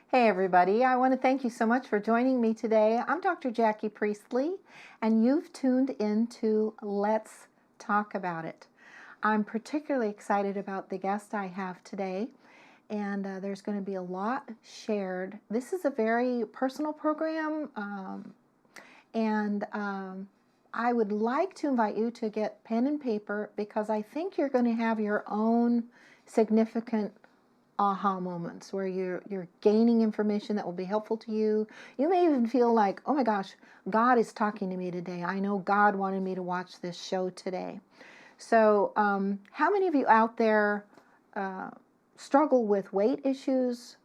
Hey everybody, I want to thank you so much for joining me today. I'm Dr. Jackie Priestley, and you've tuned into Let's Talk About It. I'm particularly excited about the guest I have today, and there's going to be a lot shared. This is a very personal program, and I would like to invite you to get pen and paper because I think you're going to have your own significant aha moments where you're gaining information that will be helpful to you. You may even feel like, oh my gosh, God is talking to me today. I know God wanted me to watch this show today. So how many of you out there struggle with weight issues,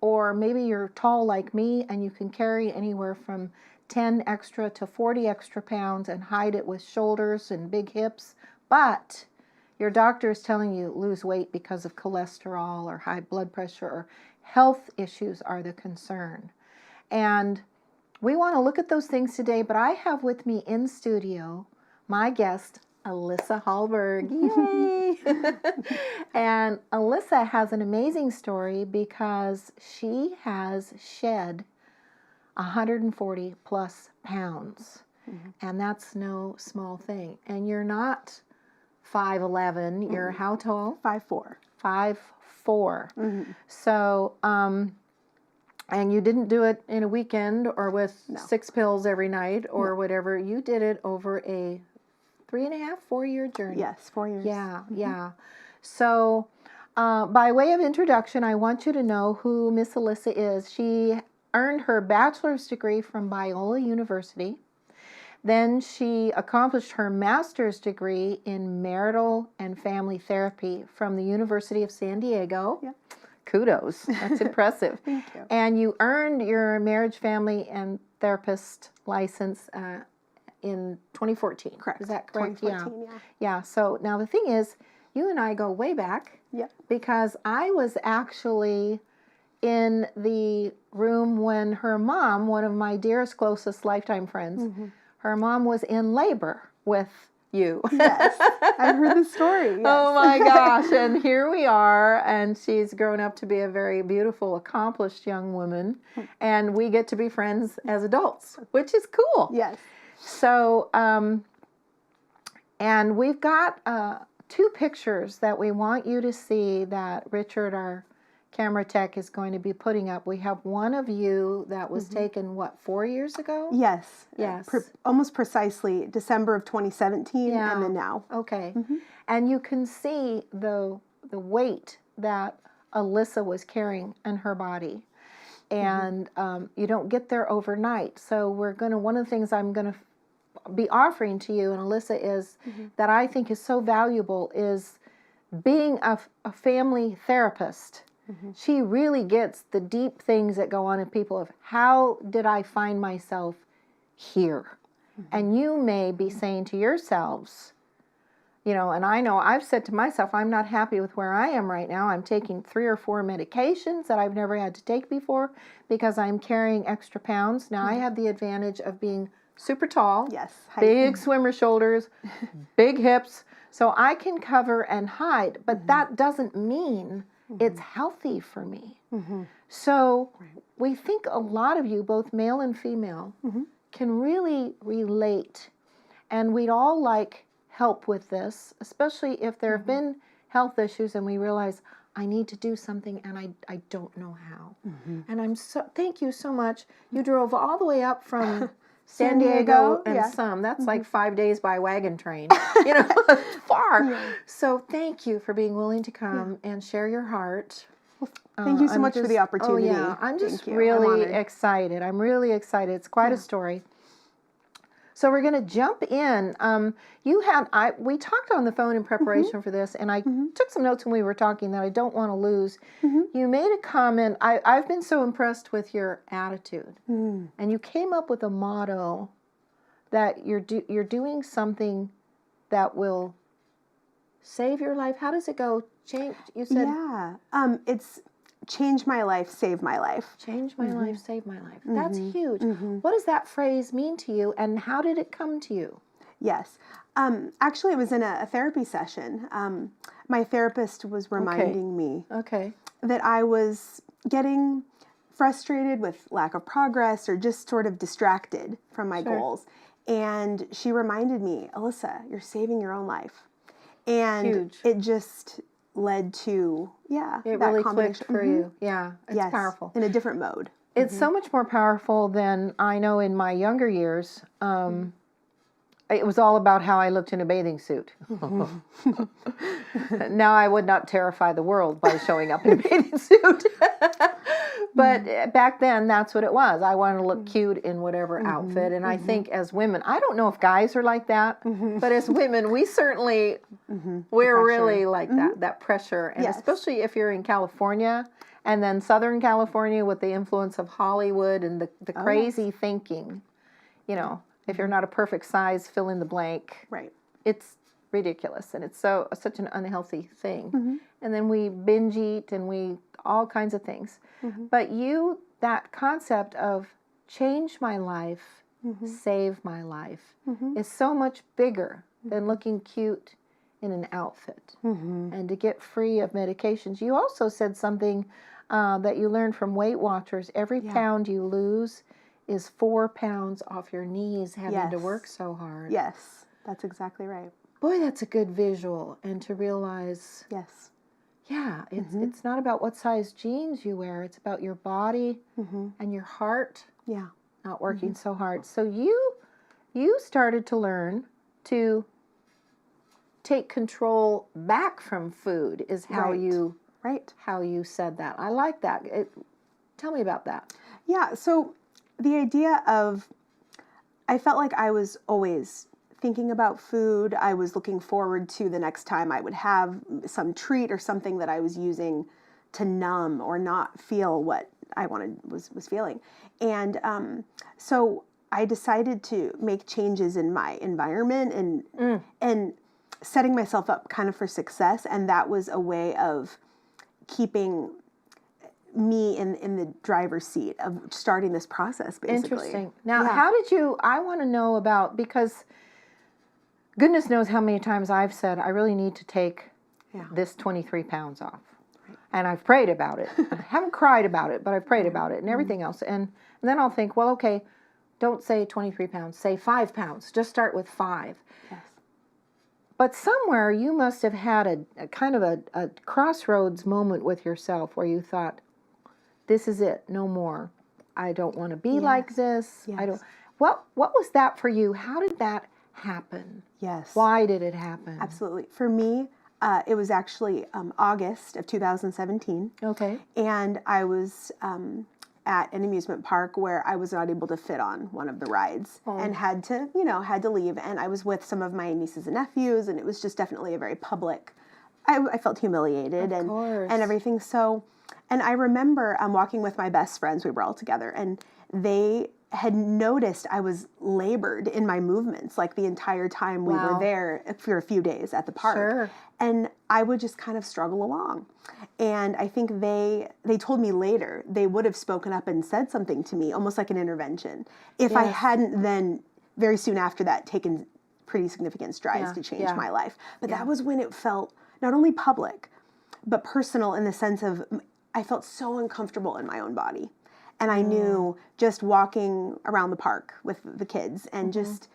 or maybe you're tall like me and you can carry anywhere from 10 extra to 40 extra pounds and hide it with shoulders and big hips, but your doctor is telling you lose weight because of cholesterol or high blood pressure, or health issues are the concern. And we want to look at those things today, but I have with me in studio my guest, Alyssa Halberg. Yay! And Alyssa has an amazing story because she has shed 140 plus pounds. And that's no small thing. And you're not 5'11", you're how tall? 5'4". 5'4". So, and you didn't do it in a weekend or with 6 pills every night or whatever. You did it over a 3.5, 4-year journey. Yes, 4 years. Yeah. So, by way of introduction, I want you to know who Miss Alyssa is. She earned her bachelor's degree from Biola University. Then she accomplished her master's degree in marital and family therapy from the University of San Diego. Yeah. Kudos. That's impressive. Thank you. And you earned your marriage, family, and therapist license in 2014. Correct. Is that correct? 2014, yeah. Yeah. So now the thing is, you and I go way back. Yeah. Because I was actually in the room when her mom, one of my dearest, closest lifetime friends, her mom was in labor with you. Yes, I've heard the story. Yes. Oh my gosh, and here we are, and she's grown up to be a very beautiful, accomplished young woman, and we get to be friends as adults, which is cool. Yes. So, and we've got 2 pictures that we want you to see that Richard, our camera tech, is going to be putting up. We have one of you that was taken, 4 years ago? Yes. Yes. Almost precisely December of 2017 and then now. Okay. And you can see the weight that Alyssa was carrying in her body. And you don't get there overnight. So one of the things I'm going to be offering to you and Alyssa is that I think is so valuable is being a family therapist. She really gets the deep things that go on in people of how did I find myself here? And you may be saying to yourselves, and I know I've said to myself, I'm not happy with where I am right now. I'm taking 3 or 4 medications that I've never had to take before because I'm carrying extra pounds. Now I have the advantage of being super tall, Yes. big swimmer shoulders, big hips, so I can cover and hide, but that doesn't mean it's healthy for me. So we think a lot of you, both male and female, can really relate. And we'd all like help with this, especially if there have been health issues and we realize I need to do something and I don't know how. And thank you so much. You drove all the way up from San Diego and that's like 5 days by wagon train, far. So thank you for being willing to come and share your heart. Thank you so much for the opportunity. Oh yeah, I'm just really excited. I'm really excited. It's quite a story. So we're going to jump in. We talked on the phone in preparation for this, and I took some notes when we were talking that I don't want to lose. You made a comment. I've been so impressed with your attitude, and you came up with a motto that you're doing something that will save your life. How does it go? Change. You said it's change my life, save my life. Change my life, save my life. That's huge. What does that phrase mean to you, and how did it come to you? Yes. Actually, it was in a therapy session. My therapist was reminding me that I was getting frustrated with lack of progress or just sort of distracted from my goals. And she reminded me, Alyssa, you're saving your own life. And Huge. it just led to, It that really combination. clicked for you. Yeah, it's Yes, powerful. in a different mode. It's so much more powerful than I know in my younger years. It was all about how I looked in a bathing suit. Now I would not terrify the world by showing up in a bathing suit. But back then, that's what it was. I wanted to look cute in whatever outfit. And I think as women, I don't know if guys are like that, but as women, we certainly, we're really like that pressure. And especially if you're in California, and then Southern California with the influence of Hollywood and the crazy thinking, you know, if you're not a perfect size, fill in the blank. Right. It's ridiculous, and it's such an unhealthy thing. And then we binge eat, and we all kinds of things. But that concept of change my life, save my life, is so much bigger than looking cute in an outfit. And to get free of medications. You also said something that you learned from Weight Watchers. Every pound you lose is 4 pounds off your knees having to work so hard. Yes, that's exactly right. Boy, that's a good visual. And to realize, it's not about what size jeans you wear. It's about your body and your heart not working so hard. So you started to learn to take control back from food is how you said that. I like that. Tell me about that. Yeah, so the idea of, I felt like I was always thinking about food. I was looking forward to the next time I would have some treat or something that I was using to numb or not feel what I was feeling. And so I decided to make changes in my environment and setting myself up kind of for success. And that was a way of keeping me in the driver's seat of starting this process, basically. Interesting. Now, how did I want to know about, because goodness knows how many times I've said, I really need to take this 23 pounds off. Right. And I've prayed about it. I haven't cried about it, but I've prayed about it and everything else. And then I'll think, well, okay, don't say 23 pounds, say 5 pounds. Just start with 5. Yes. But somewhere you must have had a kind of a crossroads moment with yourself where you thought, this is it, no more. I don't want to be like this. Yes. I don't. What was that for you? How did that happen? Yes. Why did it happen? Absolutely. For me, it was actually August of 2017. Okay. And I was at an amusement park where I was not able to fit on one of the rides and had to leave. And I was with some of my nieces and nephews, and it was just definitely a very public, I felt humiliated and everything. So, and I remember walking with my best friends, we were all together, and they had noticed I was labored in my movements like the entire time we were there for a few days at the park. Sure. And I would just kind of struggle along. And I think they told me later they would have spoken up and said something to me, almost like an intervention, if I hadn't then very soon after that taken pretty significant strides to change my life. But that was when it felt not only public, but personal in the sense of I felt so uncomfortable in my own body. And I knew just walking around the park with the kids and just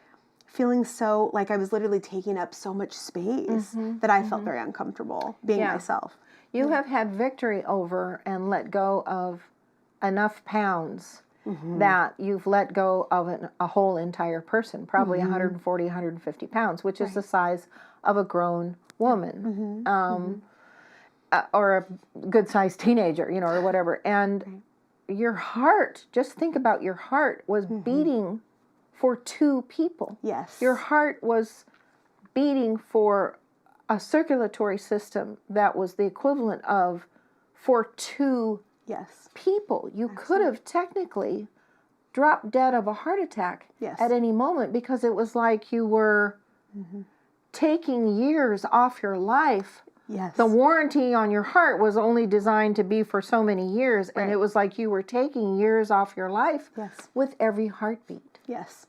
feeling so like I was literally taking up so much space that I felt very uncomfortable being myself. You have had victory over and let go of enough pounds that you've let go of a whole entire person, probably 140, 150 pounds, which is the size of a grown woman. Or a good-sized teenager, or whatever. And your heart, just think about your heart, was beating for 2 people. Yes. Your heart was beating for a circulatory system that was the equivalent of for 2 people. You could have technically dropped dead of a heart attack at any moment because it was like you were taking years off your life. Yes. The warranty on your heart was only designed to be for so many years, and it was like you were taking years off your life with every heartbeat. Yes.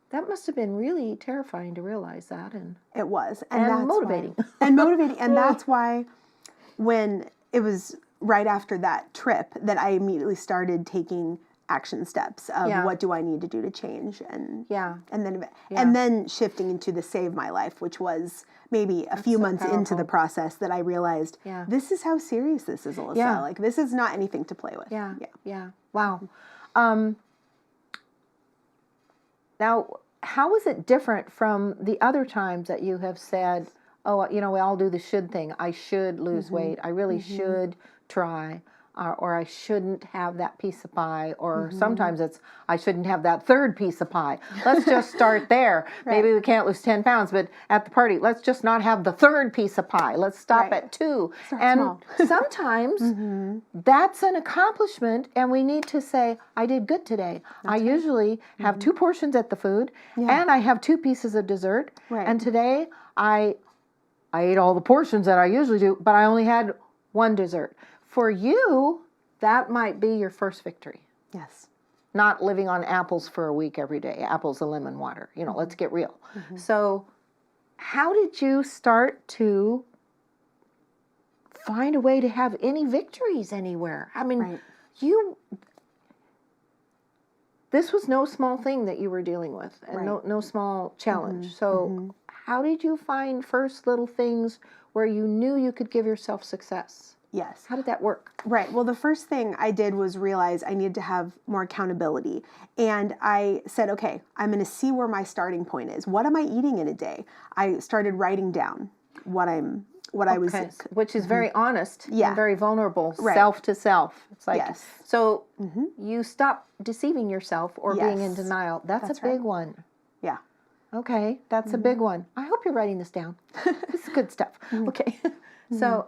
That must have been really terrifying to realize that. And it was. And motivating. And motivating. And that's why when it was right after that trip that I immediately started taking action steps of what do I need to do to change, and then shifting into the Save My Life, which was maybe a few months into the process that I realized this is how serious this is, Alyssa. Like, this is not anything to play with. Wow. Now, how is it different from the other times that you have said, oh, we all do the should thing. I should lose weight. I really should try. Or I shouldn't have that piece of pie. Or sometimes it's, I shouldn't have that third piece of pie. Let's just start there. Maybe we can't lose 10 pounds, but at the party, let's just not have the third piece of pie. Let's stop at 2. And sometimes that's an accomplishment, and we need to say, I did good today. I usually have 2 portions at the food, and I have 2 pieces of dessert. And today, I ate all the portions that I usually do, but I only had 1 dessert. For you, that might be your first victory. Yes. Not living on apples for a week every day, apples and lemon water. Let's get real. So how did you start to find a way to have any victories anywhere? I mean, this was no small thing that you were dealing with, and no small challenge. So how did you find first little things where you knew you could give yourself success? Yes. How did that work? Right. Well, the first thing I did was realize I needed to have more accountability. And I said, okay, I'm going to see where my starting point is. What am I eating in a day? I started writing down what I was. Which is very honest and very vulnerable, self to self. It's like, so you stop deceiving yourself or being in denial. That's a big one. Yeah. Okay. That's a big one. I hope you're writing this down. This is good stuff. Okay. So,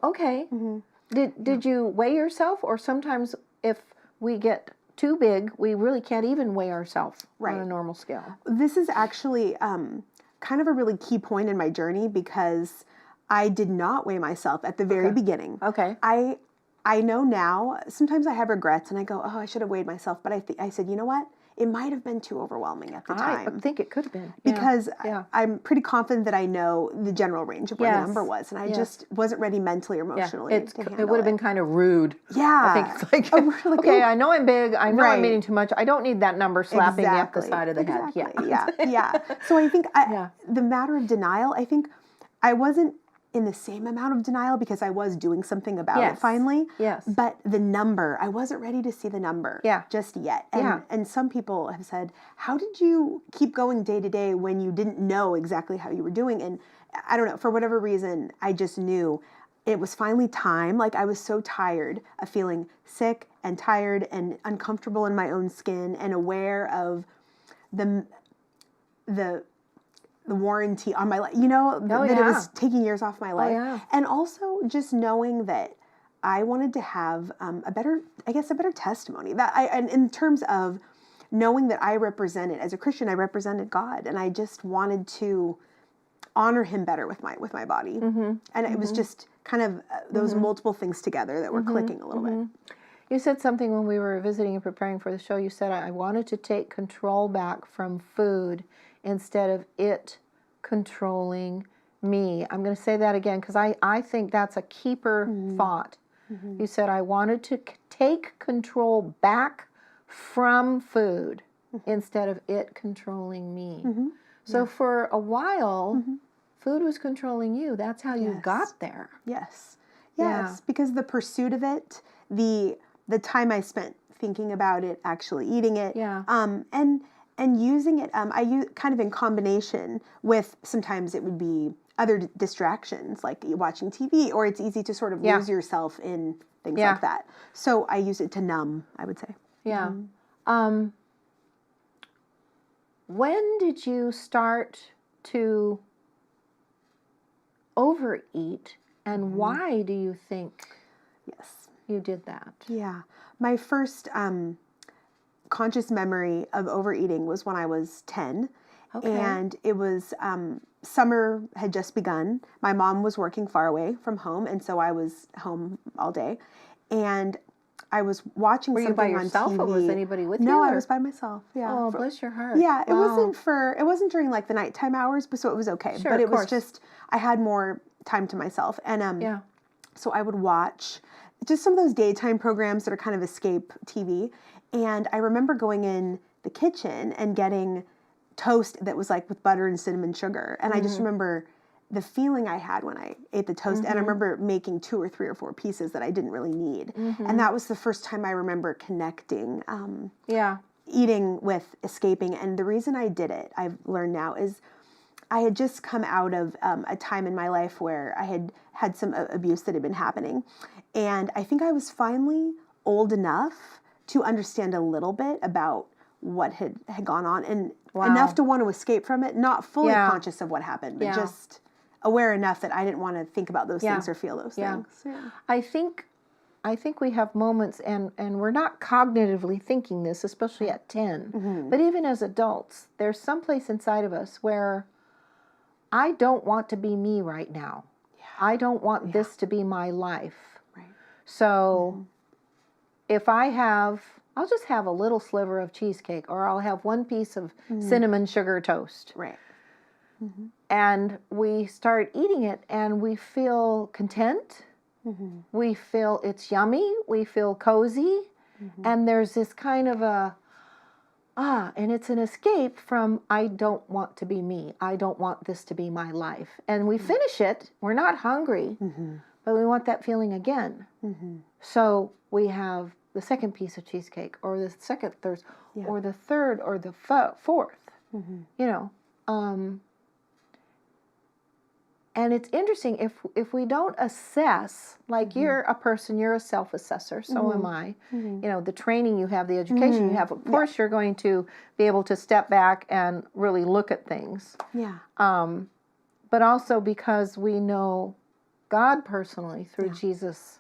Did you weigh yourself, or sometimes if we get too big, we really can't even weigh ourselves on a normal scale? This is actually kind of a really key point in my journey, because I did not weigh myself at the very beginning. Okay. I know now, sometimes I have regrets and I go, oh, I should have weighed myself. But I said, you know what? It might have been too overwhelming at the time. I think it could have been. Because I'm pretty confident that I know the general range of where the number was. And I just wasn't ready mentally or emotionally to handle it would have been kind of rude. Yeah. I think it's like, okay, I know I'm big. I know I'm eating too much. I don't need that number slapping me up the side of the head. Yeah. So I think the matter of denial, I think I wasn't in the same amount of denial because I was doing something about it finally. Yes. But the number, I wasn't ready to see the number just yet. And some people have said, how did you keep going day to day when you didn't know exactly how you were doing? And I don't know, for whatever reason, I just knew it was finally time. Like, I was so tired of feeling sick and tired and uncomfortable in my own skin and aware of the warranty on my life, that it was taking years off my life. And also just knowing that I wanted to have a better testimony, and in terms of knowing that I represented, as a Christian, I represented God, and I just wanted to honor him better with my body. And it was just kind of those multiple things together that were clicking a little bit. You said something when we were visiting and preparing for the show. You said, I wanted to take control back from food instead of it controlling me. I'm going to say that again because I think that's a keeper thought. You said, I wanted to take control back from food instead of it controlling me. So for a while, food was controlling you. That's how you got there. Yes, because the pursuit of it, the time I spent thinking about it, actually eating it, and using it, I use kind of in combination with, sometimes it would be other distractions, like watching TV, or it's easy to sort of lose yourself in things like that. So I use it to numb, I would say. Yeah. When did you start to overeat, and why do you think you did that? Yeah. My first conscious memory of overeating was when I was 10. And it was summer had just begun. My mom was working far away from home, and so I was home all day. And I was watching something on TV. Were you by yourself, or was anybody with you? No, I was by myself. Yeah. Oh, bless your heart. Yeah, it wasn't during like the nighttime hours, but so it was okay. Sure, but it was just, I had more time to myself. And so I would watch just some of those daytime programs that are kind of escape TV. And I remember going in the kitchen and getting toast that was like with butter and cinnamon sugar. And I just remember the feeling I had when I ate the toast. And I remember making 2 or 3 or 4 pieces that I didn't really need. And that was the first time I remember connecting, eating with escaping. And the reason I did it, I've learned now, is I had just come out of a time in my life where I had had some abuse that had been happening. And I think I was finally old enough to understand a little bit about what had gone on, and enough to want to escape from it, not fully conscious of what happened, but just aware enough that I didn't want to think about those things or feel those things. Yeah. I think we have moments, and we're not cognitively thinking this, especially at 10, but even as adults, there's some place inside of us where I don't want to be me right now. I don't want this to be my life. Right. So if I'll just have a little sliver of cheesecake, or I'll have 1 piece of cinnamon sugar toast. Right. And we start eating it, and we feel content. We feel it's yummy. We feel cozy. And there's this kind of and it's an escape from, I don't want to be me. I don't want this to be my life. And we finish it. We're not hungry, but we want that feeling again. So we have the second piece of cheesecake, or the second, third, or the third, or the fourth, you know. And it's interesting, if we don't assess, like you're a person, you're a self-assessor, so am I. You know, the training you have, the education you have, of course you're going to be able to step back and really look at things. But also because we know God personally through Jesus,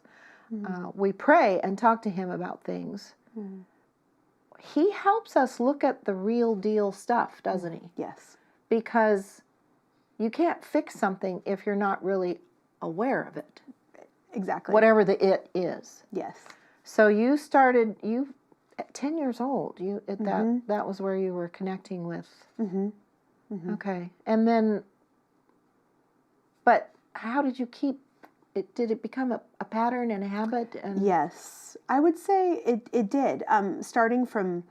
we pray and talk to him about things. He helps us look at the real deal stuff, doesn't he? Yes. Because you can't fix something if you're not really aware of it. Exactly. Whatever the it is. Yes. So you started, at 10 years old, that was where you were connecting with. Okay. And then, but how did you keep it? Did it become a pattern and a habit? And yes. I would say it did. Starting from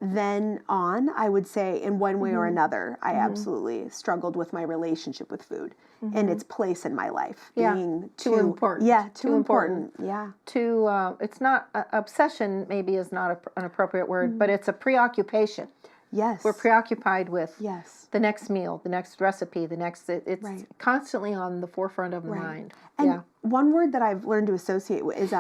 then on, I would say in one way or another, I absolutely struggled with my relationship with food and its place in my life being too important. Yeah, too important. Yeah. It's not, obsession maybe is not an appropriate word, but it's a preoccupation. Yes. We're preoccupied with the next meal, the next recipe, it's constantly on the forefront of the mind. And one word that I've learned to associate with is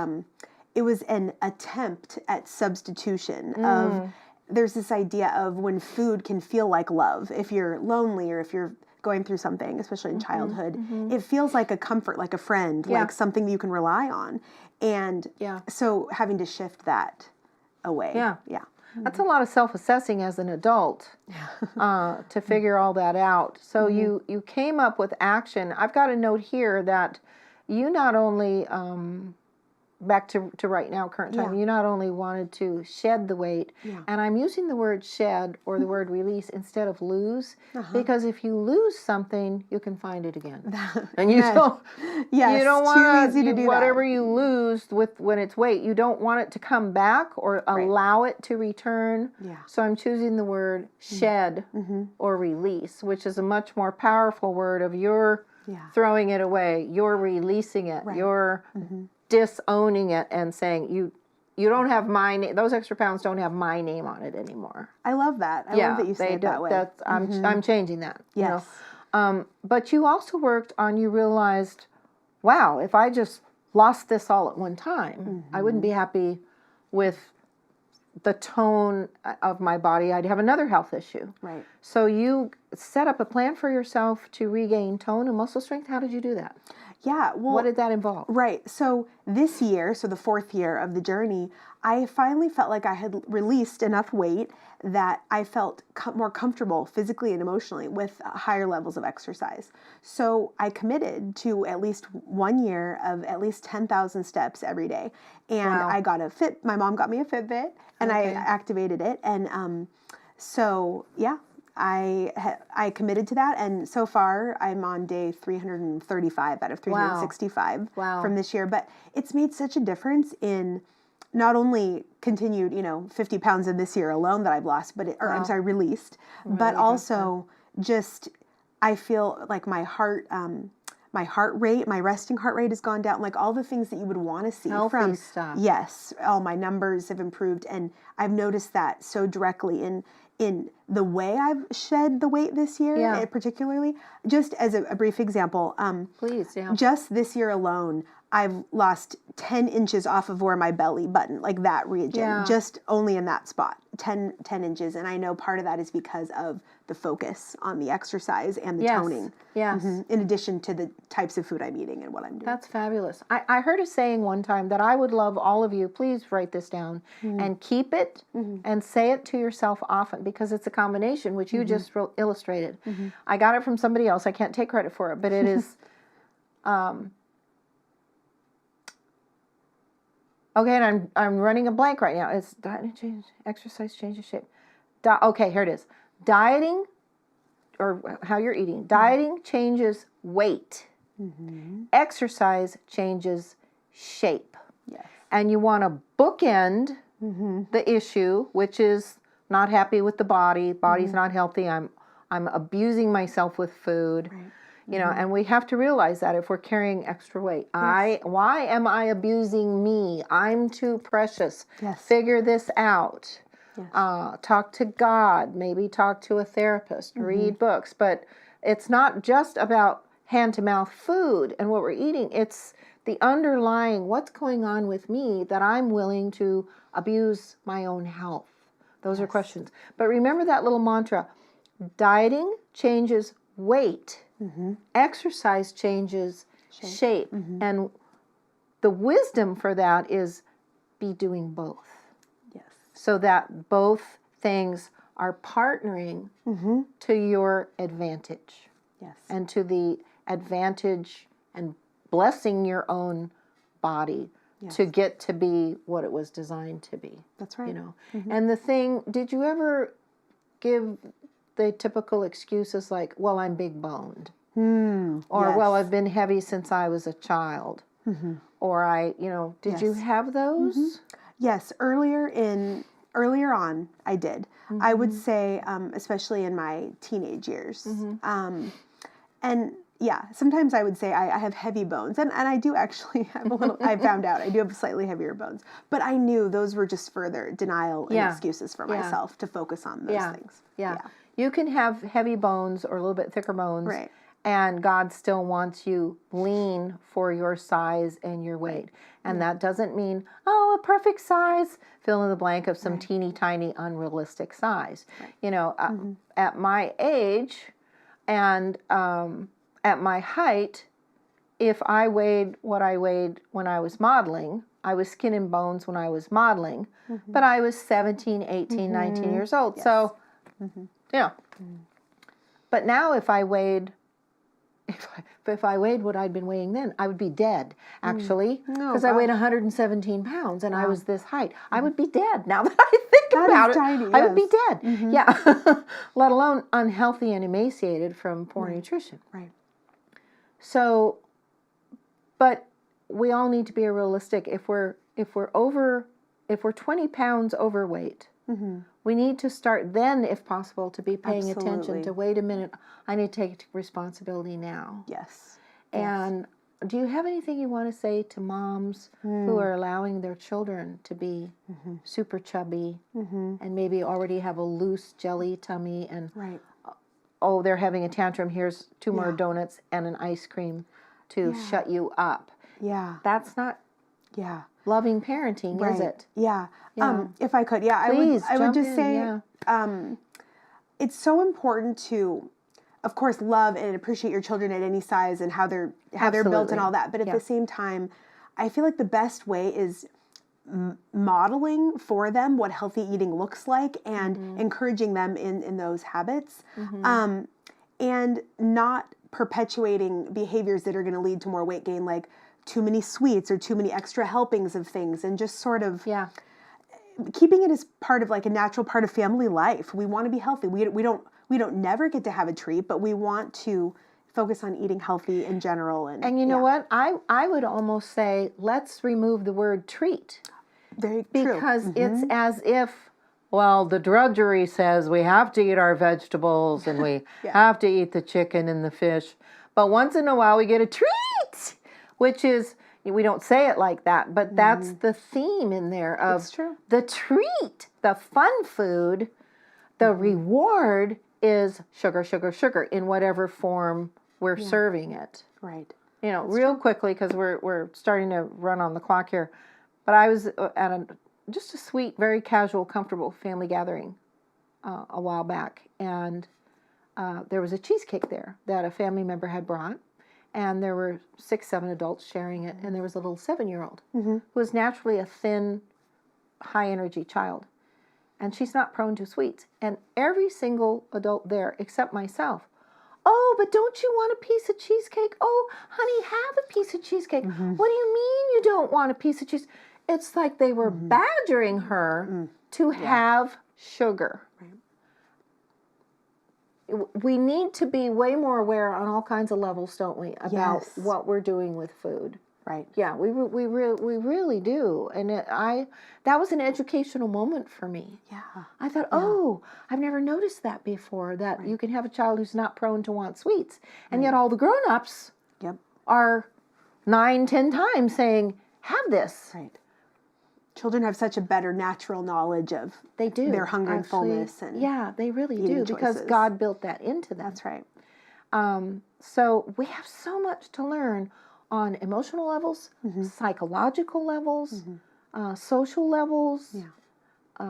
it was an attempt at substitution of, there's this idea of when food can feel like love. If you're lonely or if you're going through something, especially in childhood, it feels like a comfort, like a friend, like something that you can rely on. And so having to shift that away. Yeah. That's a lot of self-assessing as an adult to figure all that out. So you came up with action. I've got a note here that you not only, back to right now, current time, you not only wanted to shed the weight, and I'm using the word shed or the word release instead of lose, because if you lose something, you can find it again. And you don't you don't want too easy to do whatever that. you lose when it's weight, you don't want it to come back or allow it to return. So I'm choosing the word shed or release, which is a much more powerful word of you're throwing it away, you're releasing it, you're disowning it and saying you don't have my name. Those extra pounds don't have my name on it anymore. I love that. I love that you say it that way. I'm changing that. Yes. You know? But you also worked on, you realized, wow, if I just lost this all at one time, I wouldn't be happy with the tone of my body. I'd have another health issue. Right. So you set up a plan for yourself to regain tone and muscle strength. How did you do that? Yeah, well, what did that involve? Right. So this year, so the 4th year of the journey, I finally felt like I had released enough weight that I felt more comfortable physically and emotionally with higher levels of exercise. So I committed to at least 1 year of at least 10,000 steps every day. And I got my mom got me a Fitbit and I activated it. And so, I committed to that, and so far I'm on day 335 out of 365 Wow. from this year. But it's made such a difference in not only continued, 50 pounds in this year alone that I've lost, but released, but also just I feel like my heart rate, my resting heart rate has gone down, like all the things that you would want to see Healthy stuff. Yes, all my numbers have improved, and I've noticed that so directly in the way I've shed the weight this year, particularly. Just as a brief example, Please, just this year alone, I've lost 10 inches off of where my belly button, like that region, just only in that spot, 10 inches. And I know part of that is because of the focus on the exercise and the toning. Yes. In addition to the types of food I'm eating and what I'm doing. That's fabulous. I heard a saying one time that I would love all of you, please write this down and keep it and say it to yourself often, because it's a combination, which you just illustrated. I got it from somebody else. I can't take credit for it, but it is... Okay, and I'm running a blank right now. It's diet change, exercise changes shape. Okay, here it is. Dieting, or how you're eating. Dieting changes weight. Exercise changes shape. Yes. And you want to bookend the issue, which is not happy with the body. Body's not healthy. I'm abusing myself with food. Right. And we have to realize that if we're carrying extra weight. Why am I abusing me? I'm too precious. Yes. Figure this out. Yes. Talk to God. Maybe talk to a therapist. Read books. But it's not just about hand-to-mouth food and what we're eating. It's the underlying, what's going on with me that I'm willing to abuse my own health. Those are questions. But remember that little mantra. Dieting changes weight. Exercise changes shape. And the wisdom for that is be doing both. Yes. So that both things are partnering to your advantage. Yes. And to the advantage and blessing your own body to get to be what it was designed to be. That's right. And the thing, did you ever give the typical excuses like, well, I'm big boned, or well, I've been heavy since I was a child, or did you have those? Yes, earlier on, I did. I would say, especially in my teenage years, and sometimes I would say I have heavy bones, and I do actually have a little. I found out I do have slightly heavier bones, but I knew those were just further denial and excuses for myself to focus on those things. You can have heavy bones or a little bit thicker bones, right. And God still wants you lean for your size and your weight. And that doesn't mean, a perfect size, fill in the blank of some teeny tiny unrealistic size. Right. At my age and at my height, if I weighed what I weighed when I was modeling, I was skin and bones when I was modeling, but I was 17, 18, 19 years old. Yes. So, But now if I weighed what I'd been weighing then, I would be dead, actually, because I weighed 117 pounds and I was this height. I would be dead now that I think about it. Tiny, yes. I would be dead. Yeah, let alone unhealthy and emaciated from poor nutrition. Right. So, but we all need to be realistic. If we're 20 pounds overweight, we need to start then, if possible, to be paying attention to, wait a minute, I need to take responsibility now. Yes. And do you have anything you want to say to moms who are allowing their children to be super chubby and maybe already have a loose jelly tummy and, they're having a tantrum, here's 2 more donuts and an ice cream to shut you up. Yeah. That's not loving parenting, is it? Yeah. If I could, Please, I would just say it's so important to, of course, love and appreciate your children at any size and how they're built and all that. But at the same time, I feel like the best way is modeling for them what healthy eating looks like and encouraging them in those habits, and not perpetuating behaviors that are going to lead to more weight gain, like too many sweets or too many extra helpings of things, and just sort of keeping it as part of like a natural part of family life. We want to be healthy. We we don't never get to have a treat, but we want to focus on eating healthy in general. And you know what? I would almost say, let's remove the word treat. Very true. Because it's as if, well, the drudgery says we have to eat our vegetables and we have to eat the chicken and the fish. But once in a while we get a treat, which is, we don't say it like that, but that's the theme in there of the treat, the fun food, the reward is sugar, sugar, sugar in whatever form we're serving it. Right. You know, real quickly, because we're starting to run on the clock here. But I was at just a sweet, very casual, comfortable family gathering a while back, and there was a cheesecake there that a family member had brought, and there were 6, 7 adults sharing it, and there was a little 7-year-old who was naturally a thin, high-energy child, and she's not prone to sweets. And every single adult there, except myself, oh, but don't you want a piece of cheesecake? Oh, honey, have a piece of cheesecake. What do you mean you don't want a piece of cheese? It's like they were badgering her to have sugar. Right. We need to be way more aware on all kinds of levels, don't we, about what we're doing with food. Right. Yeah, we really do. And that was an educational moment for me. Yeah. I thought, oh, I've never noticed that before, that you can have a child who's not prone to want sweets. And yet all the grown-ups are 9, 10 times saying, have this. Right. Children have such a better natural knowledge of their hunger and fullness. And they really do, because God built that into them. That's right. So we have so much to learn on emotional levels, psychological levels, social levels,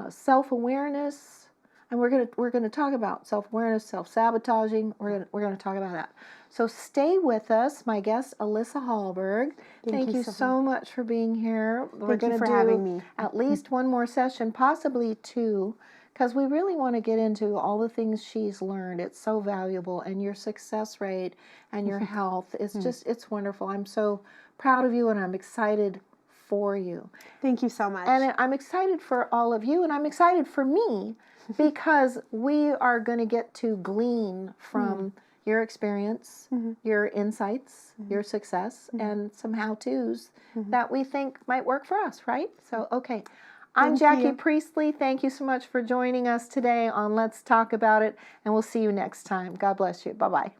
self-awareness, and we're gonna talk about self-awareness, self-sabotaging. We're gonna talk about that. So stay with us. My guest, Alyssa Halberg. Thank you so much for being here. Thank you for having me. At least one more session, possibly 2. Because we really want to get into all the things she's learned. It's so valuable. And your success rate and your health, it's wonderful. I'm so proud of you, and I'm excited for you. Thank you so much. And I'm excited for all of you, and I'm excited for me, because we are going to get to glean from your experience, your insights, your success, and some how-tos that we think might work for us, right? So, okay. I'm Jackie Priestley. Thank you so much for joining us today on Let's Talk About It, and we'll see you next time. God bless you. Bye-bye.